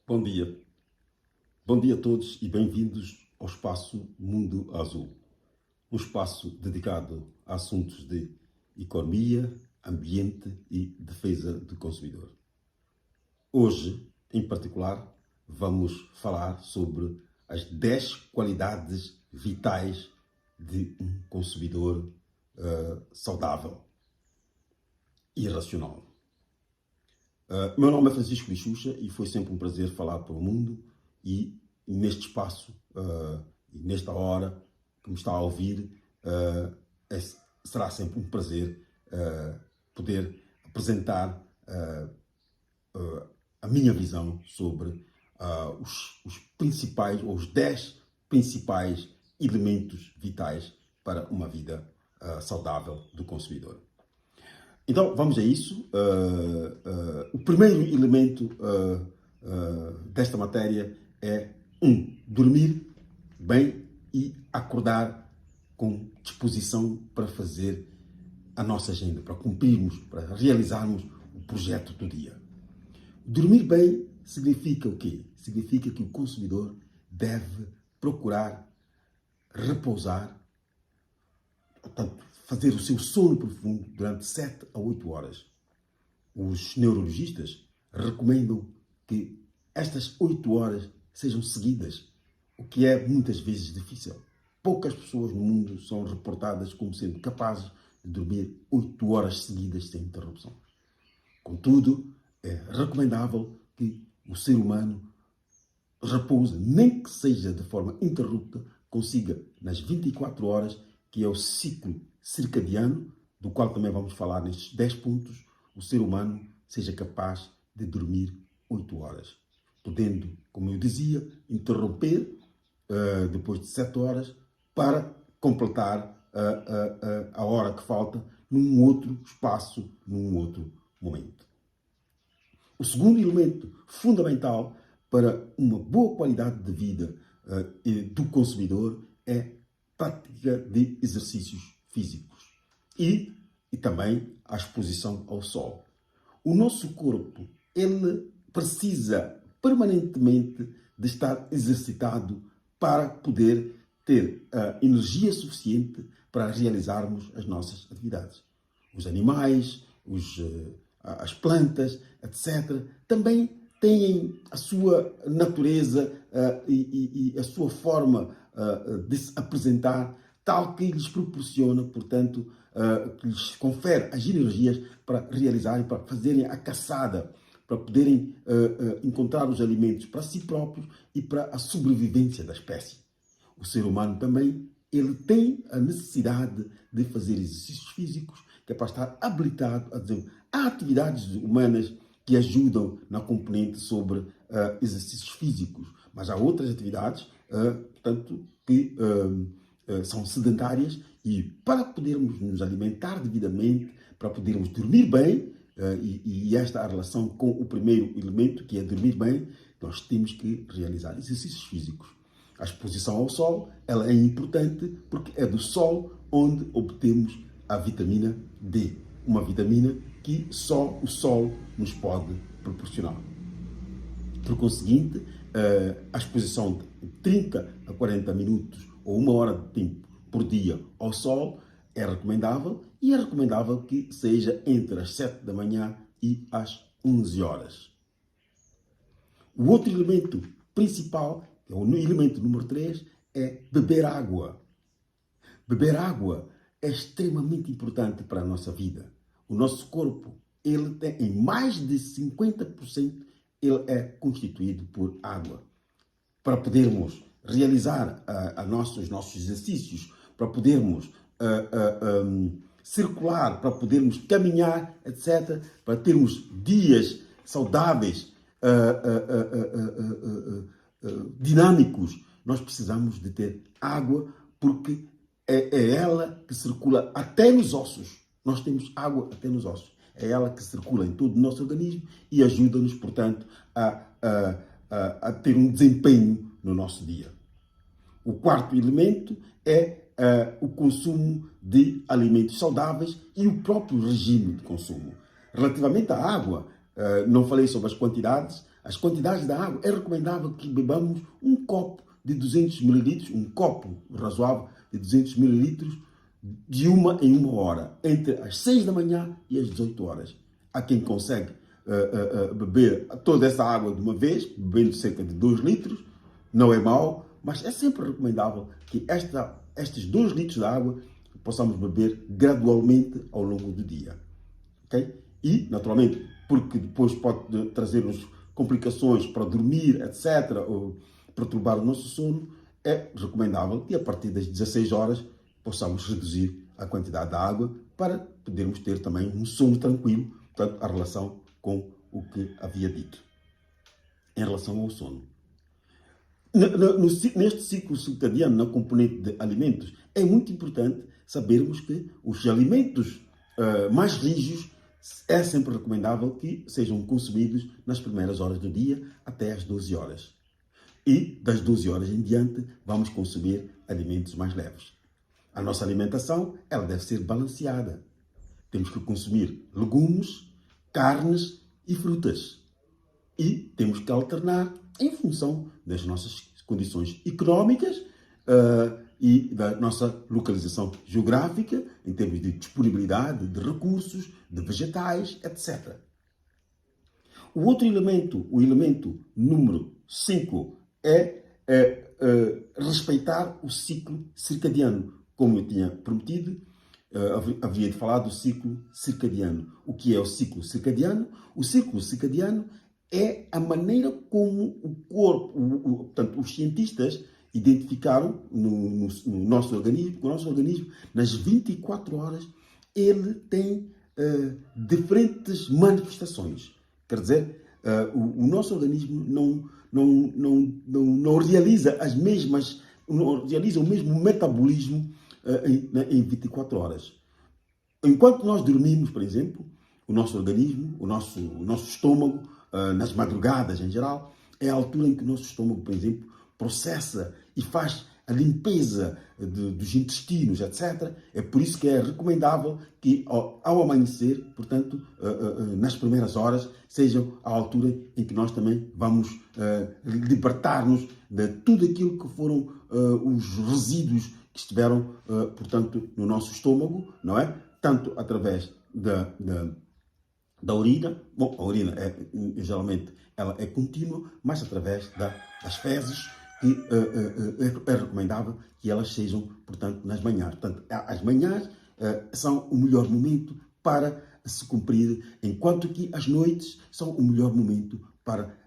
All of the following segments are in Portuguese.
Bom dia. Bom dia a todos e bem-vindos ao espaço Mundo Azul, um espaço dedicado a assuntos de economia, ambiente e defesa do consumidor. Hoje, em particular, vamos falar sobre as 10 qualidades vitais de um consumidor saudável e racional. Meu nome é Francisco Bichucha e foi sempre um prazer falar para o mundo e neste espaço e nesta hora que me está a ouvir será sempre um prazer poder apresentar a minha visão sobre os principais, ou os 10 principais elementos vitais para uma vida saudável do consumidor. Então, vamos a isso. O primeiro elemento desta matéria é dormir bem e acordar com disposição para fazer a nossa agenda, para cumprirmos, para realizarmos o projeto do dia. Dormir bem significa o quê? Significa que o consumidor deve procurar repousar, portanto, fazer o seu sono profundo durante 7 a 8 horas. Os neurologistas recomendam que estas 8 horas sejam seguidas, o que é muitas vezes difícil. Poucas pessoas no mundo são reportadas como sendo capazes de dormir 8 horas seguidas sem interrupção. Contudo, é recomendável que o ser humano repouse, nem que seja de forma interrupta, consiga nas 24 horas, que é o ciclo circadiano, do qual também vamos falar nestes 10 pontos, o ser humano seja capaz de dormir 8 horas. Podendo, como eu dizia, interromper depois de 7 horas para completar a hora que falta num outro espaço, num outro momento. O segundo elemento fundamental para uma boa qualidade de vida do consumidor é prática de exercícios físicos e também a exposição ao sol. O nosso corpo, ele precisa permanentemente de estar exercitado para poder ter energia suficiente para realizarmos as nossas atividades. Os animais, as plantas, etc., também têm a sua natureza e a sua forma de se apresentar, tal que lhes proporciona, portanto, que lhes confere as energias para realizarem, para fazerem a caçada, para poderem encontrar os alimentos para si próprios e para a sobrevivência da espécie. O ser humano também, ele tem a necessidade de fazer exercícios físicos, que é para estar habilitado a dizer, há atividades humanas que ajudam na componente sobre exercícios físicos, mas há outras atividades, portanto, que são sedentárias e para podermos nos alimentar devidamente, para podermos dormir bem, e esta é a relação com o primeiro elemento, que é dormir bem, nós temos que realizar exercícios físicos. A exposição ao sol, ela é importante porque é do sol onde obtemos a vitamina D, uma vitamina que só o sol nos pode proporcionar. Por conseguinte, a exposição de 30 a 40 minutos ou 1 hora de tempo por dia ao sol é recomendável e é recomendável que seja entre as 7 da manhã e as 11 horas. O outro elemento principal, que é o elemento número 3, é beber água. Beber água é extremamente importante para a nossa vida. O nosso corpo, ele tem em mais de 50%, ele é constituído por água. Para podermos realizar os nossos exercícios, para podermos circular, para podermos caminhar, etc., para termos dias saudáveis, dinâmicos, nós precisamos de ter água, porque é ela que circula até nos ossos. Nós temos água até nos ossos. É ela que circula em todo o nosso organismo e ajuda-nos, portanto, a ter um desempenho no nosso dia. O quarto elemento é o consumo de alimentos saudáveis e o próprio regime de consumo. Relativamente à água, não falei sobre as quantidades. as quantidades da água, é recomendável que bebamos um copo de 200 ml, um copo razoável de 200 ml, de 1 em 1 hora, entre as 6 da manhã e as 18 horas. Há quem consegue beber toda essa água de uma vez, bebendo cerca de 2 litros, não é mau, mas é sempre recomendável que estes 2 litros de água possamos beber gradualmente ao longo do dia. Okay? E, naturalmente, porque depois pode trazer-nos complicações para dormir, etc., ou perturbar o nosso sono, é recomendável que a partir das 16 horas possamos reduzir a quantidade de água para podermos ter também um sono tranquilo, portanto, a relação com o que havia dito em relação ao sono. Neste ciclo circadiano, na componente de alimentos, é muito importante sabermos que os alimentos mais rígidos é sempre recomendável que sejam consumidos nas primeiras horas do dia até às 12 horas. E das 12 horas em diante vamos consumir alimentos mais leves. A nossa alimentação ela deve ser balanceada. Temos que consumir legumes, carnes e frutas. E temos que alternar em função das nossas condições económicas e da nossa localização geográfica, em termos de disponibilidade de recursos, de vegetais, etc. O outro elemento, o elemento número 5, é respeitar o ciclo circadiano. Como eu tinha prometido, havia de falar do ciclo circadiano. O que é o ciclo circadiano? O ciclo circadiano é a maneira como o corpo, portanto, os cientistas identificaram no nosso organismo, o nosso organismo, nas 24 horas, ele tem diferentes manifestações. Quer dizer, o nosso organismo não realiza não realiza o mesmo metabolismo em 24 horas. Enquanto nós dormimos, por exemplo, o nosso organismo, o nosso estômago, nas madrugadas em geral, é a altura em que o nosso estômago, por exemplo, processa e faz a limpeza dos intestinos, etc. É por isso que é recomendável que ao amanhecer, portanto, nas primeiras horas, sejam a altura em que nós também vamos libertar-nos de tudo aquilo que foram os resíduos que estiveram, portanto, no nosso estômago, não é? Tanto através da urina. Bom, a urina geralmente ela é contínua, mas através das fezes, que é recomendável que elas sejam, portanto, nas manhãs. Portanto, as manhãs são o melhor momento para se cumprir, enquanto que as noites são o melhor momento para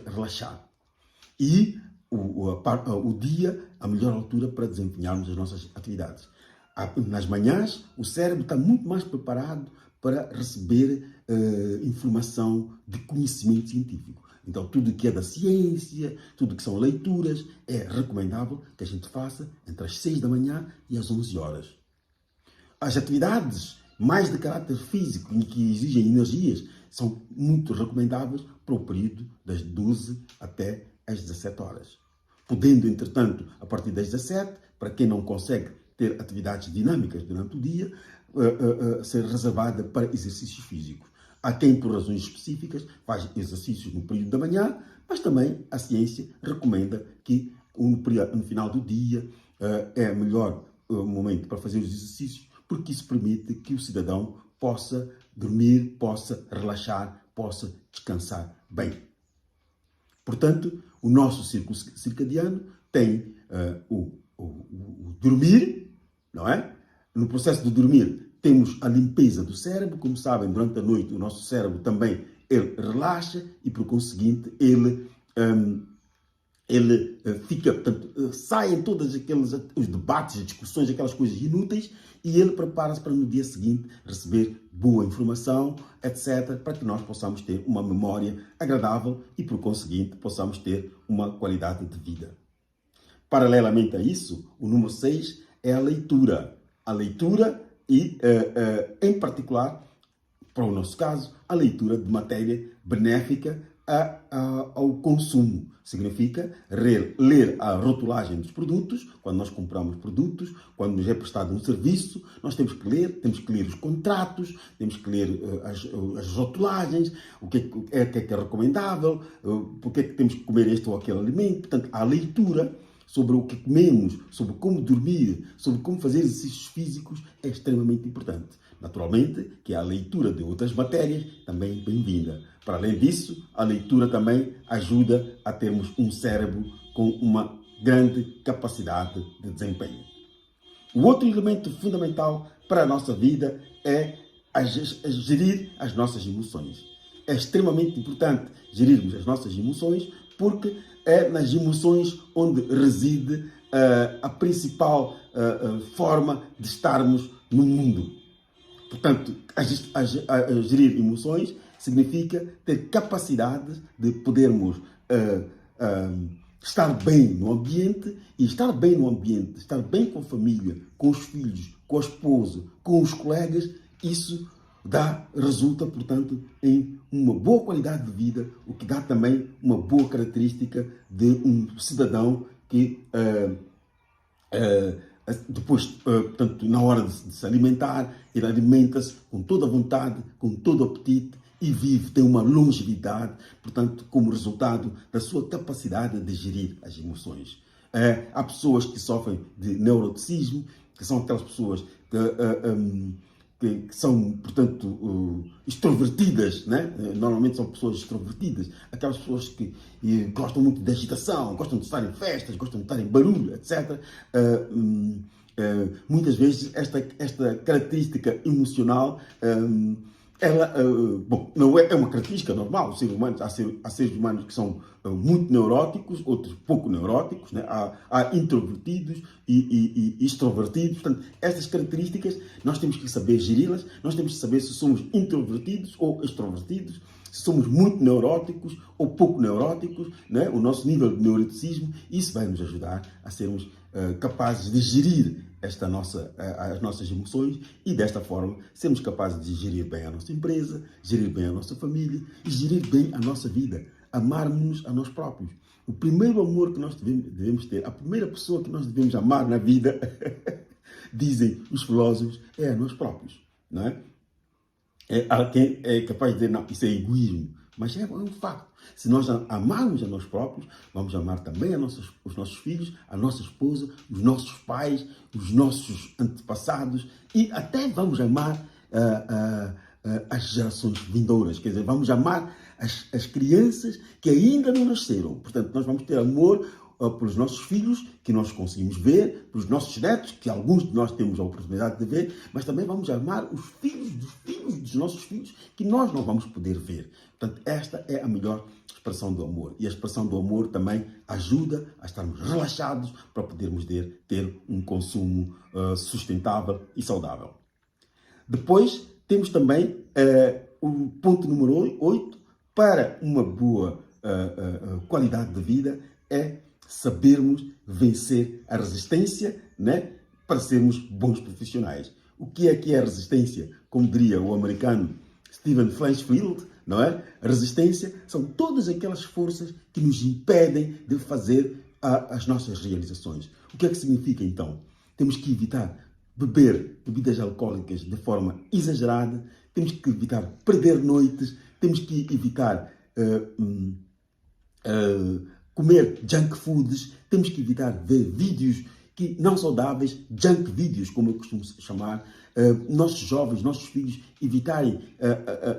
relaxar. E o dia, a melhor altura para desempenharmos as nossas atividades. Nas manhãs, o cérebro está muito mais preparado para receber informação de conhecimento científico. Então, tudo que é da ciência, tudo que são leituras, é recomendável que a gente faça entre as 6 da manhã e as 11 horas. As atividades mais de caráter físico e que exigem energias são muito recomendáveis para o período das 12 até às 17 horas. Podendo, entretanto, a partir das 17, para quem não consegue ter atividades dinâmicas durante o dia, ser reservada para exercícios físicos. Há quem, por razões específicas, faz exercícios no período da manhã, mas também a ciência recomenda que no final do dia é o melhor momento para fazer os exercícios, porque isso permite que o cidadão possa dormir, possa relaxar, possa descansar bem. Portanto, o nosso ciclo circadiano tem o dormir, não é? No processo de dormir, temos a limpeza do cérebro. Como sabem, durante a noite o nosso cérebro também ele relaxa e, por conseguinte, ele fica, portanto, saem todos os debates, as discussões, aquelas coisas inúteis, e ele prepara-se para no dia seguinte receber boa informação, etc., para que nós possamos ter uma memória agradável e, por conseguinte, possamos ter uma qualidade de vida. Paralelamente a isso, o número 6 é a leitura. A leitura e, em particular, para o nosso caso, a leitura de matéria benéfica ao consumo. Significa ler a rotulagem dos produtos. Quando nós compramos produtos, quando nos é prestado um serviço, nós temos que ler os contratos, temos que ler as rotulagens, o que é recomendável, porque é que temos que comer este ou aquele alimento. Portanto, a leitura sobre o que comemos, sobre como dormir, sobre como fazer exercícios físicos é extremamente importante. Naturalmente, que a leitura de outras matérias também é bem-vinda. Para além disso, a leitura também ajuda a termos um cérebro com uma grande capacidade de desempenho. O outro elemento fundamental para a nossa vida é gerir as nossas emoções. É extremamente importante gerirmos as nossas emoções, porque é nas emoções onde reside a principal forma de estarmos no mundo. Portanto, gerir emoções significa ter capacidade de podermos estar bem no ambiente, e estar bem no ambiente, estar bem com a família, com os filhos, com a esposa, com os colegas. Isso resulta, portanto, em uma boa qualidade de vida, o que dá também uma boa característica de um cidadão que depois, portanto, na hora de se alimentar, ele alimenta-se com toda a vontade, com todo o apetite e tem uma longevidade, portanto, como resultado da sua capacidade de gerir as emoções. Há pessoas que sofrem de neuroticismo, que são aquelas pessoas que são, portanto, extrovertidas, né? Normalmente são pessoas extrovertidas, aquelas pessoas que gostam muito de agitação, gostam de estar em festas, gostam de estar em barulho, etc. Muitas vezes esta característica emocional, não é uma característica normal. Os seres humanos, há seres humanos que são muito neuróticos, outros pouco neuróticos, né? Há introvertidos e extrovertidos. Portanto, estas características nós temos que saber geri-las, nós temos que saber se somos introvertidos ou extrovertidos, se somos muito neuróticos ou pouco neuróticos, né? O nosso nível de neuroticismo. Isso vai nos ajudar a sermos capazes de gerir as nossas emoções e, desta forma, sermos capazes de gerir bem a nossa empresa, gerir bem a nossa família e gerir bem a nossa vida. Amarmos-nos a nós próprios. O primeiro amor que nós devemos ter, a primeira pessoa que nós devemos amar na vida, dizem os filósofos, é a nós próprios. Não é? Há quem é capaz de dizer, não, isso é egoísmo. Mas é um facto. Se nós amarmos a nós próprios, vamos amar também os nossos filhos, a nossa esposa, os nossos pais, os nossos antepassados e até vamos amar as gerações vindouras. Quer dizer, vamos amar as crianças que ainda não nasceram. Portanto, nós vamos ter amor pelos nossos filhos, que nós conseguimos ver, pelos nossos netos, que alguns de nós temos a oportunidade de ver, mas também vamos amar os filhos dos nossos filhos, que nós não vamos poder ver. Portanto, esta é a melhor expressão do amor. E a expressão do amor também ajuda a estarmos relaxados para podermos ter um consumo sustentável e saudável. Depois, temos também o ponto número 8, para uma boa qualidade de vida, é sabermos vencer a resistência, né? Para sermos bons profissionais. O que é a resistência? Como diria o americano Stephen Flashfield, não é? A resistência são todas aquelas forças que nos impedem de fazer as nossas realizações. O que é que significa, então? Temos que evitar beber bebidas alcoólicas de forma exagerada, temos que evitar perder noites, temos que evitar comer junk foods, temos que evitar ver vídeos que não saudáveis, junk vídeos, como eu costumo chamar. Nossos jovens, nossos filhos, evitarem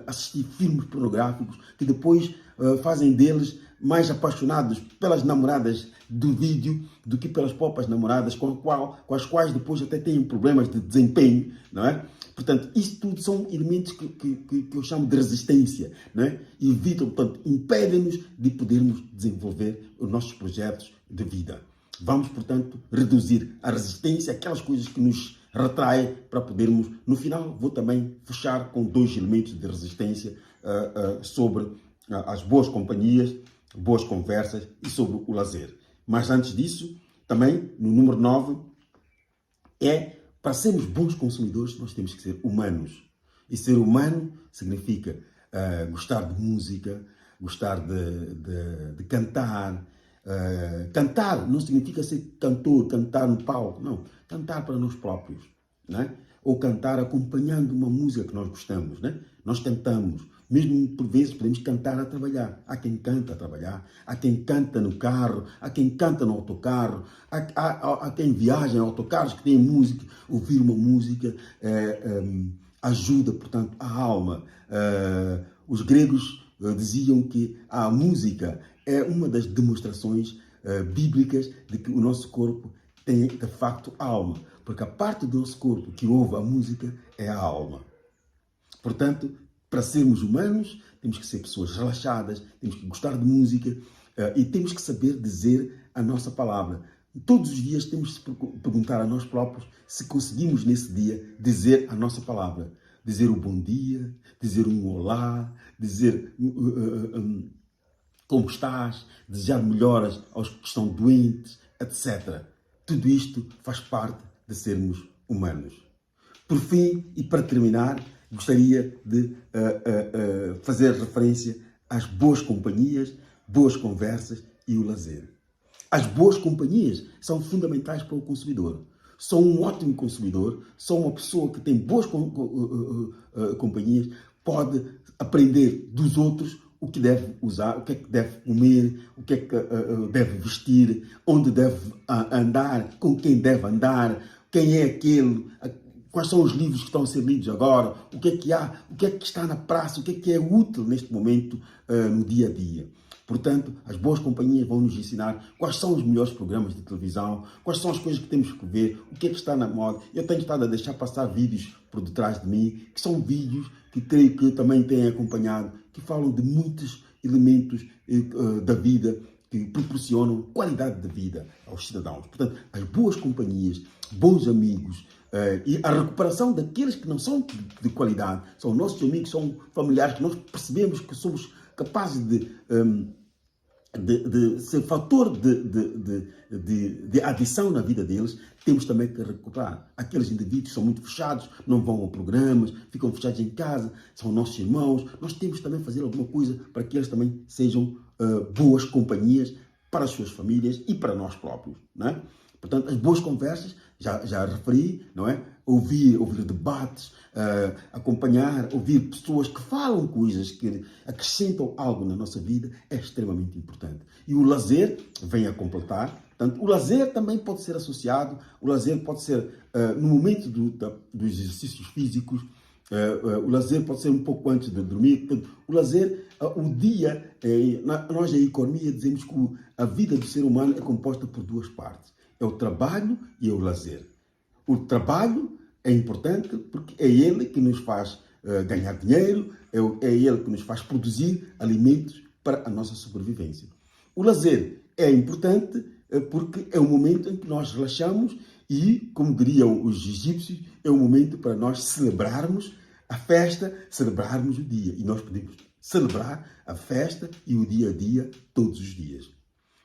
assistir filmes pornográficos que depois fazem deles mais apaixonados pelas namoradas do vídeo do que pelas próprias namoradas, com as quais depois até têm problemas de desempenho, não é? Portanto, isso tudo são elementos que eu chamo de resistência, não é? E evitam, portanto, impedem-nos de podermos desenvolver os nossos projetos de vida. Vamos, portanto, reduzir a resistência, aquelas coisas que nos retraem, para podermos, no final, vou também fechar com 2 elementos de resistência sobre as boas companhias, boas conversas e sobre o lazer. Mas antes disso, também, no número 9, para sermos bons consumidores, nós temos que ser humanos. E ser humano significa gostar de música, gostar de cantar. Cantar não significa ser cantor, cantar no palco, não. Cantar para nós próprios, né? Ou cantar acompanhando uma música que nós gostamos, né? Nós cantamos, mesmo por vezes podemos cantar a trabalhar. Há quem canta a trabalhar, há quem canta no carro, há quem canta no autocarro, há quem viaja em autocarros que tem música. Ouvir uma música ajuda, portanto, a alma. Os gregos diziam que a música é uma das demonstrações bíblicas de que o nosso corpo tem, de facto, alma. Porque a parte do nosso corpo que ouve a música é a alma. Portanto, para sermos humanos, temos que ser pessoas relaxadas, temos que gostar de música e temos que saber dizer a nossa palavra. Todos os dias temos que perguntar a nós próprios se conseguimos nesse dia dizer a nossa palavra. Dizer o bom dia, dizer um olá, dizer como estás, desejar melhoras aos que estão doentes, etc. Tudo isto faz parte de sermos humanos. Por fim, e para terminar, gostaria de fazer referência às boas companhias, boas conversas e o lazer. As boas companhias são fundamentais para o consumidor. Só um ótimo consumidor, só uma pessoa que tem boas companhias pode aprender dos outros o que deve usar, o que é que deve comer, o que é que deve vestir, onde deve andar, com quem deve andar, quem é aquele, quais são os livros que estão a ser lidos agora, o que é que há, o que é que está na praça, o que é útil neste momento no dia a dia. Portanto, as boas companhias vão nos ensinar quais são os melhores programas de televisão, quais são as coisas que temos que ver, o que é que está na moda. Eu tenho estado a deixar passar vídeos por detrás de mim, que são vídeos que creio que também têm acompanhado, que falam de muitos elementos da vida que proporcionam qualidade de vida aos cidadãos. Portanto, as boas companhias, bons amigos, e a recuperação daqueles que não são de qualidade, são nossos amigos, são familiares que nós percebemos que somos capazes de ser fator de adição na vida deles, temos também que recuperar. Aqueles indivíduos que são muito fechados, não vão a programas, ficam fechados em casa, são nossos irmãos. Nós temos também que fazer alguma coisa para que eles também sejam boas companhias para as suas famílias e para nós próprios, não é? Portanto, as boas conversas, já referi, não é? Ouvir debates, acompanhar, ouvir pessoas que falam coisas que acrescentam algo na nossa vida é extremamente importante. E o lazer vem a completar. Portanto, o lazer também pode ser associado, o lazer pode ser no momento dos exercícios físicos, o lazer pode ser um pouco antes de dormir. Portanto, o lazer, o dia, nós em economia dizemos que a vida do ser humano é composta por duas partes. É o trabalho e é o lazer. O trabalho é importante porque é ele que nos faz ganhar dinheiro, é ele que nos faz produzir alimentos para a nossa sobrevivência. O lazer é importante porque é o momento em que nós relaxamos e, como diriam os egípcios, é o momento para nós celebrarmos a festa, celebrarmos o dia. E nós podemos celebrar a festa e o dia a dia todos os dias.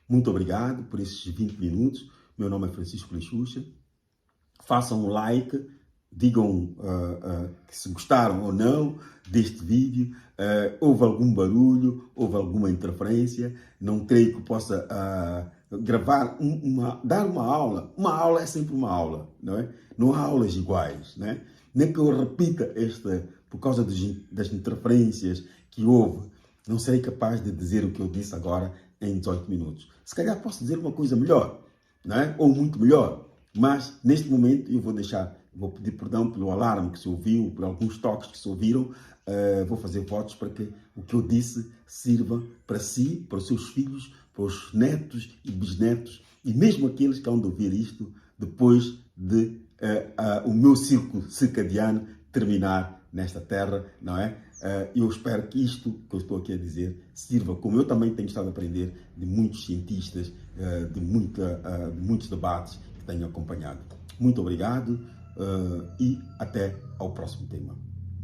Muito obrigado por esses 20 minutos. Meu nome é Francisco Leixuxa. Façam um like, digam se gostaram ou não deste vídeo. Houve algum barulho, houve alguma interferência. Não creio que possa gravar, dar uma aula. Uma aula é sempre uma aula, não é? Não há aulas iguais, não é? Nem que eu repita por causa das interferências que houve, não serei capaz de dizer o que eu disse agora em 18 minutos. Se calhar posso dizer uma coisa melhor, não é? Ou muito melhor, mas neste momento eu vou pedir perdão pelo alarme que se ouviu, por alguns toques que se ouviram, vou fazer votos para que o que eu disse sirva para si, para os seus filhos, para os netos e bisnetos, e mesmo aqueles que hão de ouvir isto depois de o meu círculo circadiano terminar nesta terra, não é? Eu espero que isto que eu estou aqui a dizer sirva, como eu também tenho estado a aprender de muitos cientistas, de muitos debates que tenho acompanhado. Muito obrigado e até ao próximo tema.